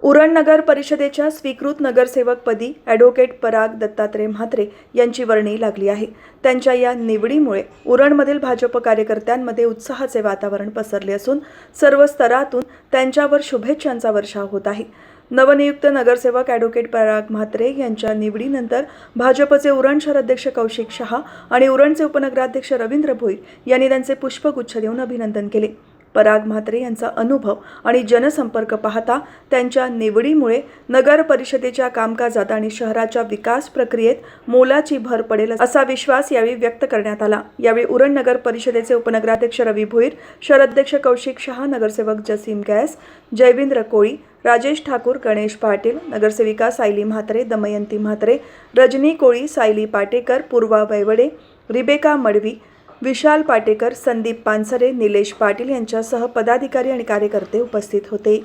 उरण नगर परिषदेच्या स्वीकृत नगरसेवकपदी ॲडव्होकेट पराग दत्तात्रय म्हात्रे यांची वर्णी लागली आहे. त्यांच्या या निवडीमुळे उरणमधील भाजप कार्यकर्त्यांमध्ये उत्साहाचे वातावरण पसरले असून सर्व स्तरातून त्यांच्यावर शुभेच्छांचा वर्षाव होत आहे. नवनियुक्त नगरसेवक ॲडव्होकेट पराग म्हात्रे यांच्या निवडीनंतर भाजपचे उरण शहर अध्यक्ष कौशिक शहा आणि उरणचे उपनगराध्यक्ष रवींद्र भोईर यांनी त्यांचे पुष्पगुच्छ देऊन अभिनंदन केले. पराग म्हात्रे यांचा अनुभव आणि जनसंपर्क पाहता त्यांच्या निवडीमुळे नगर परिषदेच्या कामकाजात आणि शहराच्या विकास प्रक्रियेत मोलाची भर पडेल असा विश्वास यावेळी व्यक्त करण्यात आला. यावेळी उरण नगर परिषदेचे उपनगराध्यक्ष रवी भोईर, शहर अध्यक्ष कौशिक शहा, नगरसेवक जसीम गॅस, जयविंद्र कोळी, राजेश ठाकूर, गणेश पाटील, नगरसेविका सायली म्हात्रे, दमयंती म्हात्रे, रजनी कोळी, सायली पाटेकर, पूर्वा वैवडे, रिबेका मडवी, विशाल पाटेकर, संदीप पानसरे, निलेश पाटील यांच्यासह पदाधिकारी आणि कार्यकर्ते उपस्थित होते.